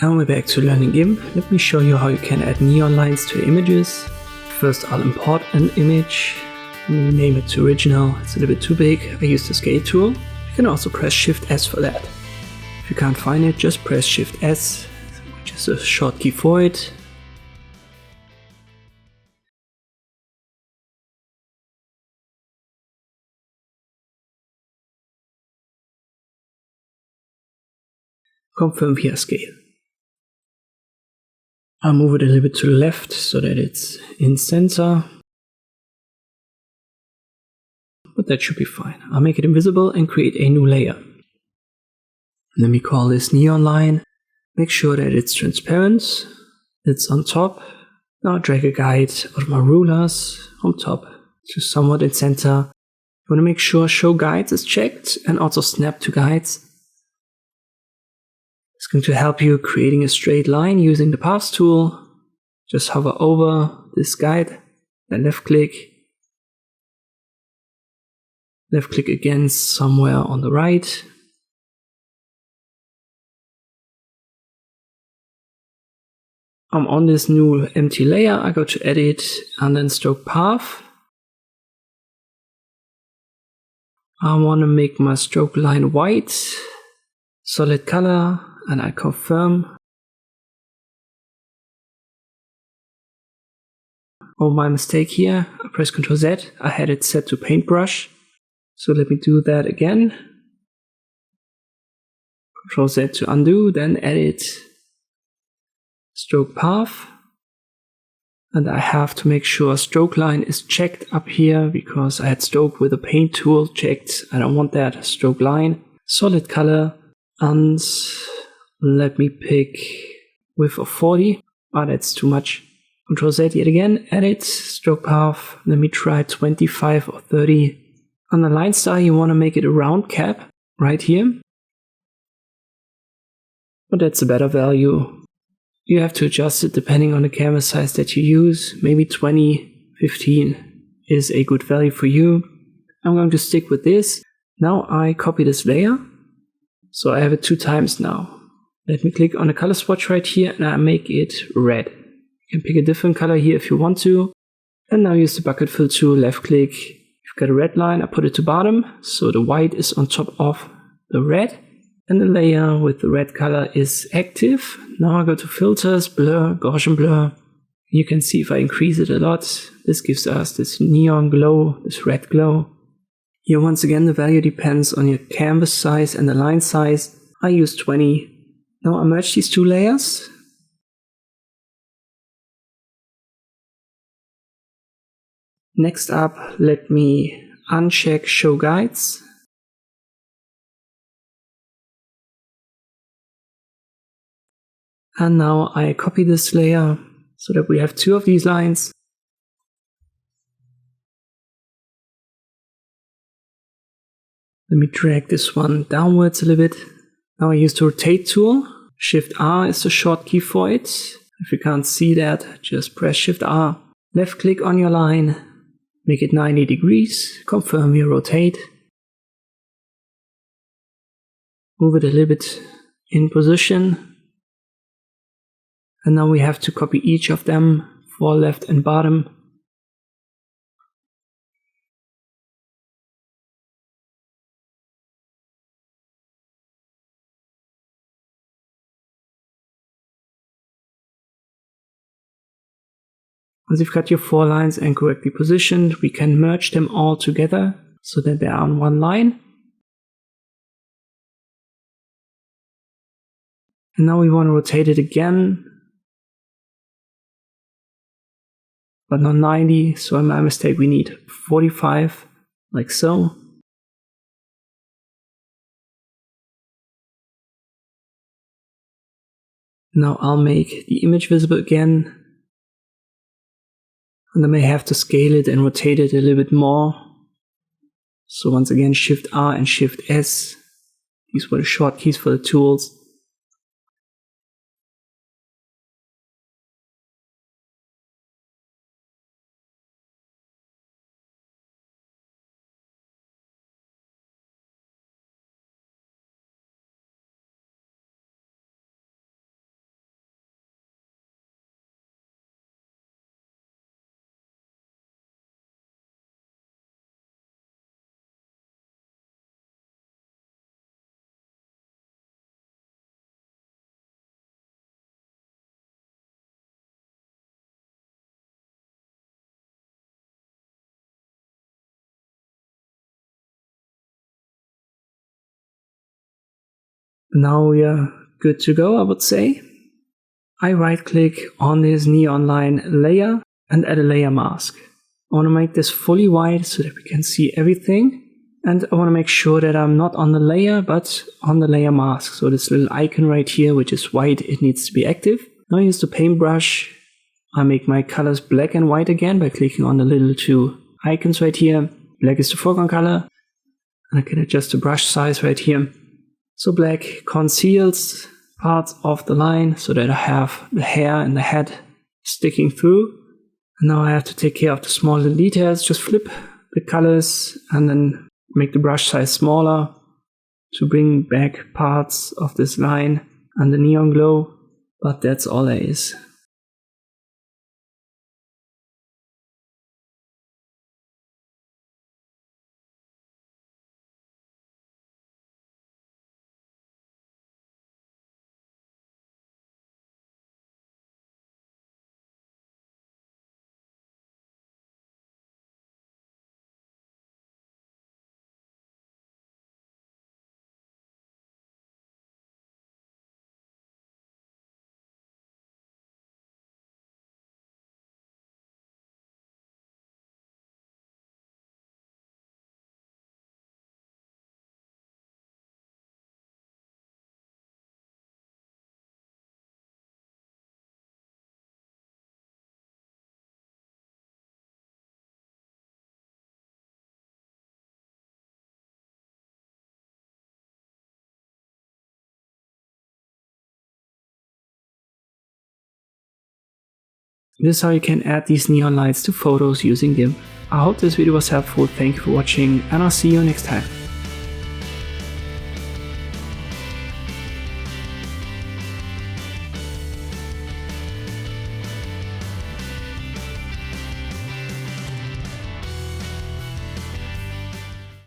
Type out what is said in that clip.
And we're back to learning Gimp. Let me show you how you can add neon lines to images. First I'll import an image, name it to original. It's a little bit too big, I use the scale tool. You can also press Shift S for that. If you can't find it, just press Shift S, which is a short key for it. Confirm via scale. I'll move it a little bit to the left so that it's in center. But that should be fine. I'll make it invisible and create a new layer. Let me call this neon line. Make sure that it's transparent. It's on top. Now drag a guide out of my rulers on top to somewhat in center. You want to make sure show guides is checked and also snap to guides. It's going to help you creating a straight line using the path tool. Just hover over this guide, then left click again somewhere on the right. I'm on this new empty layer. I go to edit and then stroke path. I want to make my stroke line white, solid color, and I confirm. Oh, my mistake here. I press Ctrl Z. I had it set to paintbrush. So let me do that again. Ctrl Z to undo, then edit, stroke path. And I have to make sure stroke line is checked up here because I had stroke with the paint tool checked. I don't want that. Stroke line, solid color, and let me pick width of 40. Ah, that's too much. Ctrl Z yet again, edit, stroke path. Let me try 25 or 30. On the line style, you want to make it a round cap right here. But that's a better value. You have to adjust it depending on the canvas size that you use. Maybe 20, 15 is a good value for you. I'm going to stick with this. Now I copy this layer. So I have it 2 times now. Let me click on the color swatch right here and I make it red. You can pick a different color here if you want to. And now use the bucket fill tool, left click. You've got a red line, I put it to bottom. So the white is on top of the red. And the layer with the red color is active. Now I go to filters, blur, Gaussian blur. You can see if I increase it a lot, this gives us this neon glow, this red glow. Here once again the value depends on your canvas size and the line size. I use 20. Now I merge these 2 layers. Next up, let me uncheck show guides. And now I copy this layer so that we have 2 of these lines. Let me drag this one downwards a little bit. Now I use the rotate tool. Shift R is the short key for it. If you can't see that, just press Shift R. Left click on your line. Make it 90 degrees. Confirm your rotate. Move it a little bit in position. And now we have to copy each of them for left and bottom. Once you've got your 4 lines and correctly positioned, we can merge them all together so that they are on one line. And now we want to rotate it again. But not 90, so in my mistake we need 45, like so. Now I'll make the image visible again. And I may have to scale it and rotate it a little bit more. So once again, Shift R and Shift S. These were the short keys for the tools. Now we are good to go, I would say. I right click on this neon line layer and add a layer mask. I want to make this fully white so that we can see everything. And I want to make sure that I'm not on the layer, but on the layer mask. So this little icon right here, which is white, it needs to be active. Now I use the paintbrush. I make my colors black and white again by clicking on the little two icons right here. Black is the foreground color. And I can adjust the brush size right here. So black conceals parts of the line so that I have the hair and the head sticking through. And now I have to take care of the small little details. Just flip the colors and then make the brush size smaller to bring back parts of this line and the neon glow. But that's all there is. This is how you can add these neon lights to photos using Gimp. I hope this video was helpful, thank you for watching, and I'll see you next time.